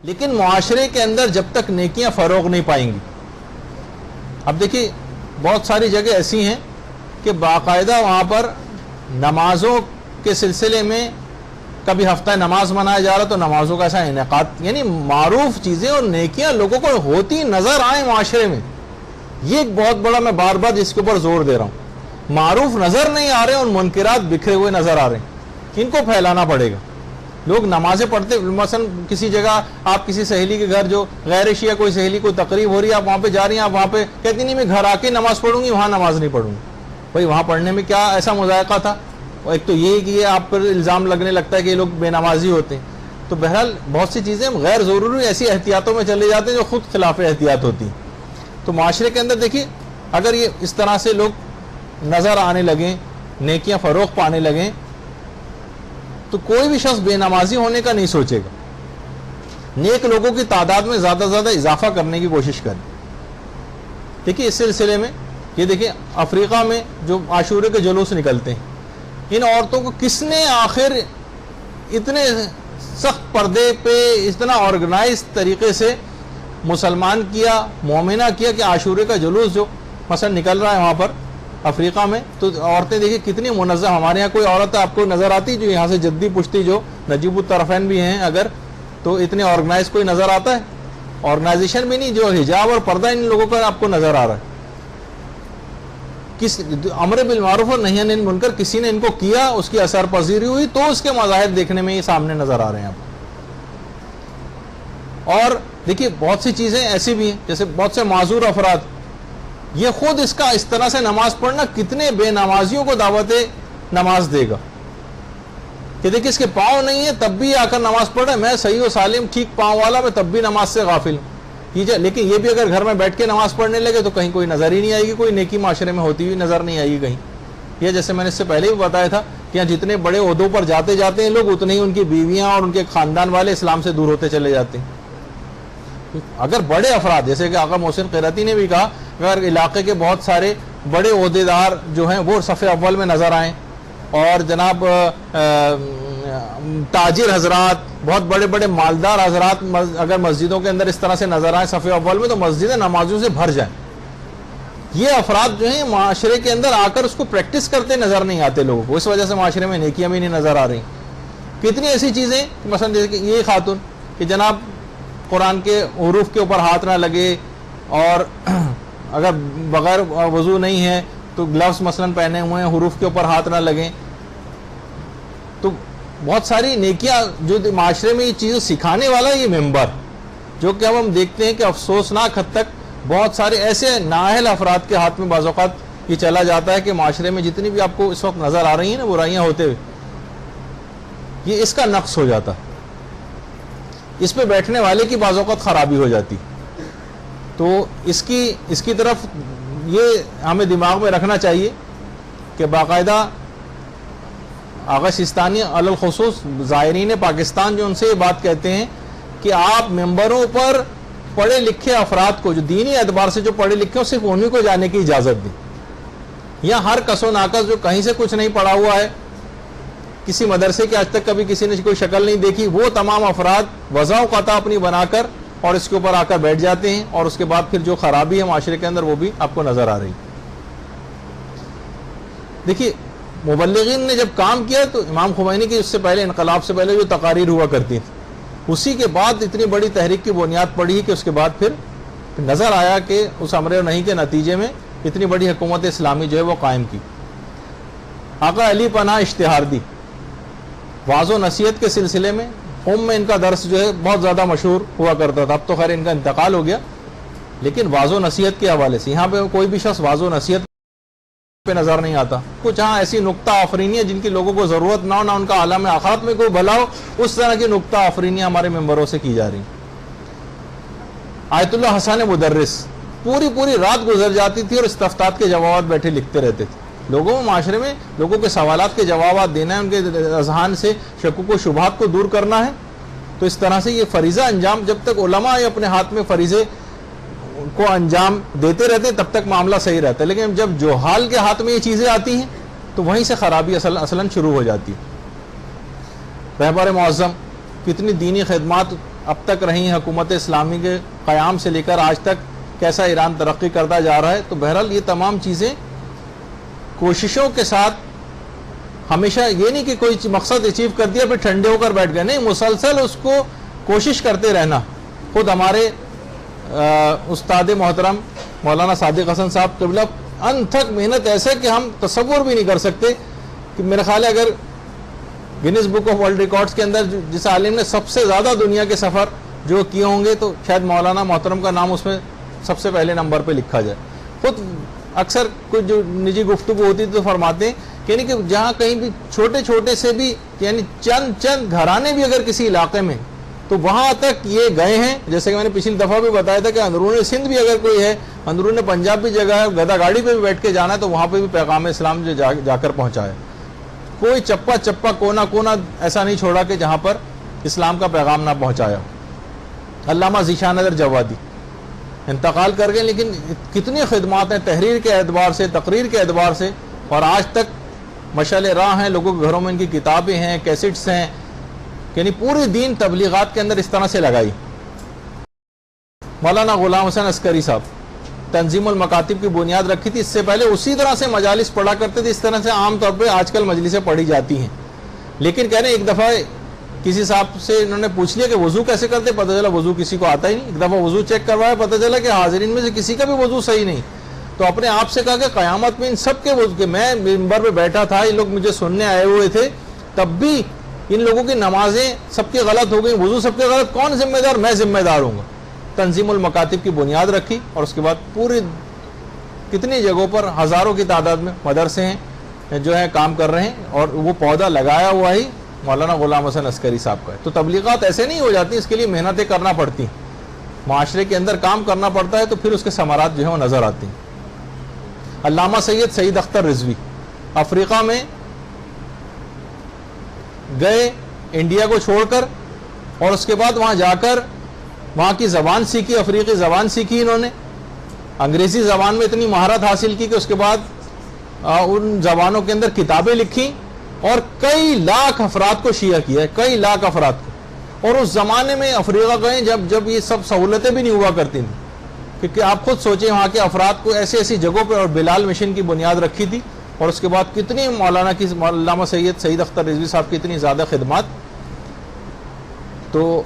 لیکن معاشرے کے اندر جب تک نیکیاں فروغ نہیں پائیں گی. اب دیکھیے بہت ساری جگہ ایسی ہیں کہ باقاعدہ وہاں پر نمازوں کے سلسلے میں کبھی ہفتہ نماز منایا جا رہا تو نمازوں کا ایسا انعقاد, یعنی معروف چیزیں اور نیکیاں لوگوں کو ہوتی نظر آئیں معاشرے میں. یہ ایک بہت بڑا, میں بار بار اس کے اوپر زور دے رہا ہوں, معروف نظر نہیں آ رہے اور منکرات بکھرے ہوئے نظر آ رہے ہیں, ان کو پھیلانا پڑے گا. لوگ نمازیں پڑھتے, مثلا کسی جگہ آپ کسی سہیلی کے گھر, جو غیر شیعہ کوئی سہیلی کوئی تقریب ہو رہی ہے, آپ وہاں پہ جا رہی ہیں, آپ وہاں پہ کہتی نہیں میں گھر آ کے نماز پڑھوں گی, وہاں نماز نہیں پڑھوں گی. بھائی وہاں پڑھنے میں کیا ایسا مذائقہ تھا؟ ایک تو یہ کہ یہ آپ پر الزام لگنے لگتا ہے کہ یہ لوگ بے نمازی ہوتے ہیں. تو بہرحال بہت سی چیزیں غیر ضروری ایسی احتیاطوں میں چلے جاتے ہیں جو خود خلاف احتیاط ہوتی ہیں. تو معاشرے کے اندر دیکھیے اگر یہ اس طرح سے لوگ نظر آنے لگیں, نیکیاں فروغ پانے لگیں, تو کوئی بھی شخص بے نمازی ہونے کا نہیں سوچے گا. نیک لوگوں کی تعداد میں زیادہ سے زیادہ اضافہ کرنے کی کوشش کریں. دیکھیے اس سلسلے میں یہ دیکھیں افریقہ میں جو عاشورے کے جلوس نکلتے ہیں, ان عورتوں کو کس نے آخر اتنے سخت پردے پہ اتنا آرگنائز طریقے سے مسلمان کیا, مومنہ کیا کہ عاشورے کا جلوس جو مثلا نکل رہا ہے وہاں پر افریقہ میں, تو عورتیں دیکھیں کتنی منظم. ہمارے یہاں کوئی عورت آپ کو نظر آتی جو یہاں سے جدی پشتی جو نجیب الطرفین بھی ہیں اگر, تو اتنے آرگنائز کوئی نظر آتا ہے؟ آرگنائزیشن بھی نہیں. جو حجاب اور پردہ ان لوگوں کا آپ کو نظر آ رہا ہے. کس امر بالمعروف اور نہی عن المنکر کسی نے ان کو کیا, اس کی اثر پذیری ہوئی, تو اس کے مظاہر دیکھنے میں یہ سامنے نظر آ رہے ہیں آپ. اور دیکھیے بہت سی چیزیں ایسی بھی ہیں, جیسے بہت سے معذور افراد, یہ خود اس کا اس طرح سے نماز پڑھنا کتنے بے نمازیوں کو دعوت نماز دے گا کہ دیکھیں اس کے پاؤں نہیں ہے تب بھی آ کر نماز پڑھ رہے, میں صحیح و سالم ٹھیک پاؤں والا, میں تب بھی نماز سے غافل ہوں. لیکن یہ بھی اگر گھر میں بیٹھ کے نماز پڑھنے لگے تو کہیں کوئی نظر ہی نہیں آئے گی, کوئی نیکی معاشرے میں ہوتی ہوئی نظر نہیں آئے گی کہیں. یہ جیسے میں نے اس سے پہلے بھی بتایا تھا کہ یہاں جتنے بڑے عہدوں پر جاتے جاتے ہیں لوگ, اتنے ہی ان کی بیویاں اور ان کے خاندان والے اسلام سے دور ہوتے چلے جاتے ہیں. اگر بڑے افراد, جیسے کہ آقا محسن قیراتی نے بھی کہا, اگر علاقے کے بہت سارے بڑے عہدیدار جو ہیں وہ صف اول میں نظر آئیں, اور جناب تاجر حضرات, بہت بڑے بڑے مالدار حضرات اگر مسجدوں کے اندر اس طرح سے نظر آئیں صف اول میں, تو مسجدیں نمازوں سے بھر جائیں. یہ افراد جو ہیں معاشرے کے اندر آ کر اس کو پریکٹس کرتے نظر نہیں آتے لوگوں کو, اس وجہ سے معاشرے میں نیکیاں بھی نہیں نظر آ رہی. کتنی ایسی چیزیں, مثلا جیسے کہ یہ خاتون کہ جناب قرآن کے حروف کے اوپر ہاتھ نہ لگے, اور اگر بغیر وضو نہیں ہے تو گلوز مثلا پہنے ہوئے ہیں, حروف کے اوپر ہاتھ نہ لگیں. تو بہت ساری نیکیاں جو معاشرے میں یہ چیزیں سکھانے والا یہ ممبر, جو کہ اب ہم دیکھتے ہیں کہ افسوسناک حد تک بہت سارے ایسے نااہل افراد کے ہاتھ میں بعض اوقات یہ چلا جاتا ہے کہ معاشرے میں جتنی بھی آپ کو اس وقت نظر آ رہی ہیں نا برائیاں ہوتے ہوئے, یہ اس کا نقص ہو جاتا, اس پہ بیٹھنے والے کی بعض اوقات خرابی ہو جاتی. تو اس کی طرف یہ ہمیں دماغ میں رکھنا چاہیے کہ باقاعدہ آغا سیستانی علی الخصوص زائرین پاکستان جو ان سے یہ بات کہتے ہیں کہ آپ ممبروں پر پڑھے لکھے افراد کو, جو دینی اعتبار سے جو پڑھے لکھے ہیں, صرف انہیں کو جانے کی اجازت دیں. یا ہر کس و ناقص جو کہیں سے کچھ نہیں پڑھا ہوا ہے, کسی مدرسے کے آج تک کبھی کسی نے کوئی شکل نہیں دیکھی, وہ تمام افراد وضع و قطع اپنی بنا کر اور اس کے اوپر آ کر بیٹھ جاتے ہیں, اور اس کے بعد پھر جو خرابی ہے معاشرے کے اندر وہ بھی آپ کو نظر آ رہی. دیکھیے مبلغین نے جب کام کیا تو امام خمینی کی اس سے پہلے, انقلاب سے پہلے جو تقاریر ہوا کرتی تھی, اسی کے بعد اتنی بڑی تحریک کی بنیاد پڑی کہ اس کے بعد پھر نظر آیا کہ اس امر و نہی کے نتیجے میں اتنی بڑی حکومت اسلامی جو ہے وہ قائم کی. آقا علی پناہ اشتہار دی, واعظ و نصیحت کے سلسلے میں قوم میں ان کا درس جو ہے بہت زیادہ مشہور ہوا کرتا تھا. اب تو خیر ان کا انتقال ہو گیا, لیکن واعظ و نصیحت کے حوالے سے یہاں پہ کوئی بھی شخص واعظ و نصیحت پہ نظر نہیں آتا. کچھ ہاں ایسی نکتہ آفرینیاں جن کی لوگوں کو ضرورت نہ ہو, نہ ان کا عالم آخرت میں کوئی بھلا ہو, اس طرح کی نکتہ آفرینیاں ہمارے ممبروں سے کی جا رہی. آیت اللہ حسن مدرس پوری رات گزر جاتی تھی اور استفتاءات کے جوابات بیٹھے لکھتے رہتے تھے. لوگوں معاشرے میں لوگوں کے سوالات کے جوابات دینا ہے, ان کے اذہان سے شکوک و شبہات کو دور کرنا ہے. تو اس طرح سے یہ فریضہ انجام, جب تک علماء اپنے ہاتھ میں فریضے کو انجام دیتے رہتے ہیں تب تک معاملہ صحیح رہتا ہے. لیکن جب جوہال کے ہاتھ میں یہ چیزیں آتی ہیں تو وہیں سے خرابی اصلاً شروع ہو جاتی ہے. رہبر معظم کتنی دینی خدمات اب تک رہی حکومت اسلامی کے قیام سے لے کر آج تک کیسا ایران ترقی کرتا جا رہا ہے. تو بہرحال یہ تمام چیزیں کوششوں کے ساتھ، ہمیشہ یہ نہیں کہ کوئی مقصد اچیو کر دیا پھر ٹھنڈے ہو کر بیٹھ گئے، نہیں، مسلسل اس کو کوشش کرتے رہنا. خود ہمارے استاد محترم مولانا صادق حسن صاحب قبلہ انتھک محنت ایسے کہ ہم تصور بھی نہیں کر سکتے کہ میرے خیال ہے اگر grains book of world records کے اندر جس عالم نے سب سے زیادہ دنیا کے سفر جو کیے ہوں گے تو شاید مولانا محترم کا نام اس میں سب سے پہلے نمبر پہ لکھا جائے. خود اکثر کچھ جو نجی گفتگو ہوتی تو فرماتے ہیں کہ یعنی کہ جہاں کہیں بھی چھوٹے چھوٹے سے بھی یعنی چند گھرانے بھی اگر کسی علاقے میں تو وہاں تک یہ گئے ہیں. جیسے کہ میں نے پچھلی دفعہ بھی بتایا تھا کہ اندرون سندھ بھی اگر کوئی ہے، اندرون پنجاب بھی جگہ ہے، گدا گاڑی پہ بھی بیٹھ کے جانا ہے تو وہاں پہ بھی پیغام اسلام جو جا کر پہنچا ہے. کوئی چپا کونا ایسا نہیں چھوڑا کہ جہاں پر اسلام کا پیغام نہ پہنچایا. علامہ ذیشان نظر جوادی انتقال کر گئے، لیکن کتنی خدمات ہیں تحریر کے اعتبار سے، تقریر کے اعتبار سے، اور آج تک مشعل راہ ہیں. لوگوں کے گھروں میں ان کی کتابیں ہیں، کیسٹس ہیں، یعنی پوری دین تبلیغات کے اندر اس طرح سے لگائی. مولانا غلام حسین عسکری صاحب تنظیم المکاتب کی بنیاد رکھی تھی. اس سے پہلے اسی طرح سے مجالس پڑھا کرتے تھے، اس طرح سے عام طور پہ آج کل مجلسیں پڑھی جاتی ہیں. لیکن کہہ رہے ہیں ایک دفعہ کسی صاحب سے انہوں نے پوچھ لیا کہ وضو کیسے کرتے، پتہ چلا وضو کسی کو آتا ہی نہیں. ایک دفعہ وضو چیک کروایا، پتہ چلا کہ حاضرین میں سے کسی کا بھی وضو صحیح نہیں. تو اپنے آپ سے کہا کہ قیامت میں ان سب کے وضو، کہ میں منبر پہ بیٹھا تھا، یہ لوگ مجھے سننے آئے ہوئے تھے، تب بھی ان لوگوں کی نمازیں سب کی غلط ہو گئی، وضو سب کے غلط، کون ذمہ دار؟ میں ذمہ دار ہوں گا. تنظیم المکاتب کی بنیاد رکھی اور اس کے بعد پوری کتنی جگہوں پر ہزاروں کی تعداد میں مدرسے ہیں جو ہے کام کر رہے ہیں، اور وہ پودا لگایا ہوا ہی مولانا غلام حسین عسکری صاحب کا ہے. تو تبلیغات ایسے نہیں ہو جاتی، اس کے لیے محنتیں کرنا پڑتی ہیں، معاشرے کے اندر کام کرنا پڑتا ہے، تو پھر اس کے ثمرات جو ہیں وہ نظر آتی ہیں. علامہ سید اختر رضوی افریقہ میں گئے انڈیا کو چھوڑ کر، اور اس کے بعد وہاں جا کر وہاں کی زبان سیکھی، افریقی زبان سیکھی. انہوں نے انگریزی زبان میں اتنی مہارت حاصل کی کہ اس کے بعد ان زبانوں کے اندر کتابیں لکھی اور کئی لاکھ افراد کو شیعہ کیا ہے، کئی لاکھ افراد کو. اور اس زمانے میں افریقہ گئے جب یہ سب سہولتیں بھی نہیں ہوا کرتی تھیں، کیونکہ آپ خود سوچیں وہاں کے افراد کو ایسی جگہوں پہ، اور بلال مشن کی بنیاد رکھی تھی، اور اس کے بعد کتنی مولانا کی، علامہ سید اختر رضوی صاحب کی اتنی زیادہ خدمات. تو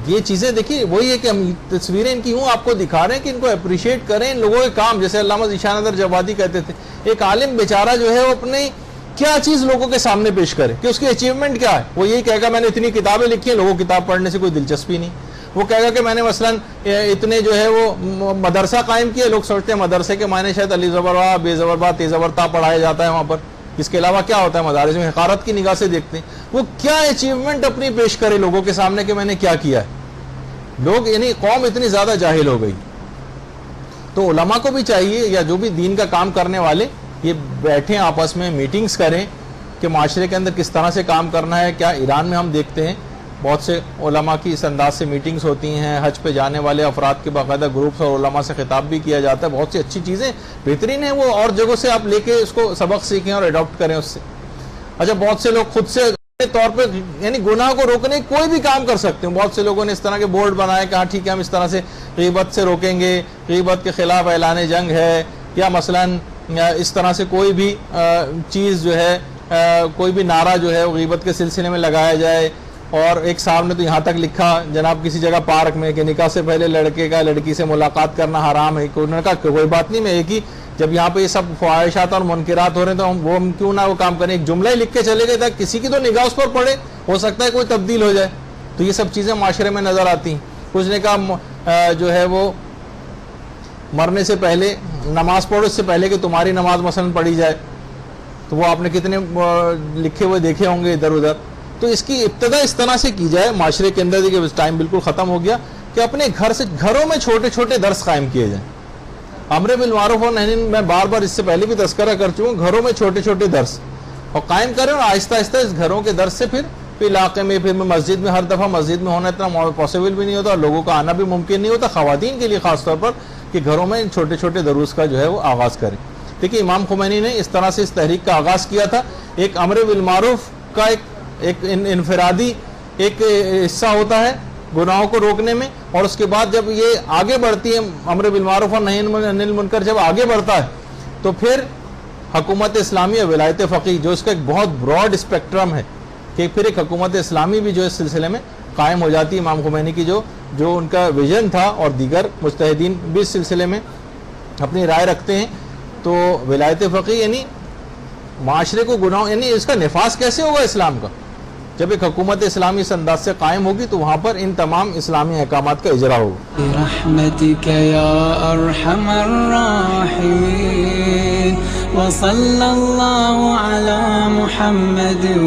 یہ چیزیں دیکھیے، وہی ہے کہ ہم تصویریں ان کی ہوں آپ کو دکھا رہے ہیں کہ ان کو اپریشیٹ کریں، ان لوگوں کے کام. جیسے علامہ ذیشان نظر جوادی کہتے تھے ایک عالم بیچارہ جو ہے وہ اپنی کیا چیز لوگوں کے سامنے پیش کرے کہ اس کی اچیومنٹ کیا ہے. وہ یہی کہے گا میں نے اتنی کتابیں لکھی ہیں، لوگوں کو کتاب پڑھنے سے کوئی دلچسپی نہیں. وہ کہے گا کہ میں نے مثلاً اتنے جو ہے وہ مدرسہ قائم کیا. لوگ سوچتے ہیں مدرسے کے معنی شاید علی زبر با، بے زبر با، تے زبر تا پڑھایا جاتا ہے وہاں پر، اس کے علاوہ کیا ہوتا ہے مدارس میں؟ حقارت کی نگاہ سے دیکھتے ہیں. وہ کیا اچیومنٹ اپنی پیش کرے لوگوں کے سامنے کہ میں نے کیا کیا ہے. لوگ یعنی قوم اتنی زیادہ جاہل ہو گئی. تو علماء کو بھی چاہیے، یا جو بھی دین کا کام کرنے والے، یہ بیٹھیں آپس میں میٹنگز کریں کہ معاشرے کے اندر کس طرح سے کام کرنا ہے. کیا ایران میں ہم دیکھتے ہیں بہت سے علماء کی اس انداز سے میٹنگز ہوتی ہیں، حج پہ جانے والے افراد کے باقاعدہ گروپس اور علماء سے خطاب بھی کیا جاتا ہے. بہت سی اچھی چیزیں بہترین ہیں، وہ اور جگہوں سے آپ لے کے اس کو سبق سیکھیں اور اڈاپٹ کریں اس سے. اچھا، بہت سے لوگ خود سے طور پہ یعنی گناہ کو روکنے کوئی بھی کام کر سکتے ہیں. بہت سے لوگوں نے اس طرح کے بورڈ بنائے کہ ہاں ٹھیک ہے ہم اس طرح سے غیبت سے روکیں گے، غیبت کے خلاف اعلان جنگ ہے، یا مثلاً اس طرح سے کوئی بھی چیز جو ہے، کوئی بھی نعرہ جو ہے وہ غیبت کے سلسلے میں لگایا جائے. اور ایک صاحب نے تو یہاں تک لکھا جناب کسی جگہ پارک میں کہ نکاح سے پہلے لڑکے کا لڑکی سے ملاقات کرنا حرام ہے. انہوں نے کہا کہ کوئی بات نہیں، میں ایک ہی، جب یہاں پہ یہ سب فواہشات اور منکرات ہو رہے ہیں تو ہم کیوں نہ وہ کام کریں. ایک جملہ ہی لکھ کے چلے گئے تھا، کسی کی تو نگاہ اس پر پڑے، ہو سکتا ہے کوئی تبدیل ہو جائے. تو یہ سب چیزیں معاشرے میں نظر آتی ہیں. کچھ نے کہا جو ہے وہ مرنے سے پہلے نماز پڑھو، اس سے پہلے کہ تمہاری نماز مثلا پڑھی جائے. تو وہ آپ نے کتنے لکھے ہوئے دیکھے ہوں گے ادھر ادھر. تو اس کی ابتدا اس طرح سے کی جائے معاشرے کے اندر، دیکھیں ٹائم بالکل ختم ہو گیا، کہ اپنے گھروں میں چھوٹے چھوٹے درس قائم کیے جائیں. امر بالمعروف اور نہی، میں بار بار اس سے پہلے بھی تذکرہ کر چکا ہوں، گھروں میں چھوٹے چھوٹے درس اور قائم کریں، اور آہستہ آہستہ اس گھروں کے درس سے پھر علاقے میں، پھر مسجد میں، ہر دفعہ مسجد میں ہونا اتنا پاسبل بھی نہیں ہوتا، اور لوگوں کا آنا بھی ممکن نہیں ہوتا، خواتین کے لیے خاص طور پر، کہ گھروں میں چھوٹے چھوٹے دروس کا جو ہے وہ آغاز کریں. دیکھیے امام خمینی نے اس طرح سے اس تحریک کا آغاز کیا تھا. ایک امر بالمعروف کا ایک انفرادی ایک حصہ ہوتا ہے، گناہوں کو روکنے میں، اور اس کے بعد جب یہ آگے بڑھتی ہے امر بالمعروف اور نہی عن المنکر جب آگے بڑھتا ہے تو پھر حکومت اسلامی اور ولایت فقیہ جو اس کا ایک بہت براڈ اسپیکٹرم ہے کہ پھر ایک حکومت اسلامی بھی جو اس سلسلے میں قائم ہو جاتی ہے. امام خمینی کی جو ان کا ویژن تھا اور دیگر مجتہدین بھی اس سلسلے میں اپنی رائے رکھتے ہیں. تو ولایت فقیہ یعنی معاشرے کو گناہ، یعنی اس کا نفاذ کیسے ہوگا اسلام کا؟ جب ایک حکومت اسلامی اس انداز سے قائم ہوگی تو وہاں پر ان تمام اسلامی احکامات کا اجرا ہوگا. برحمتک یا ارحم الراحمین وصلی اللہ علی محمد و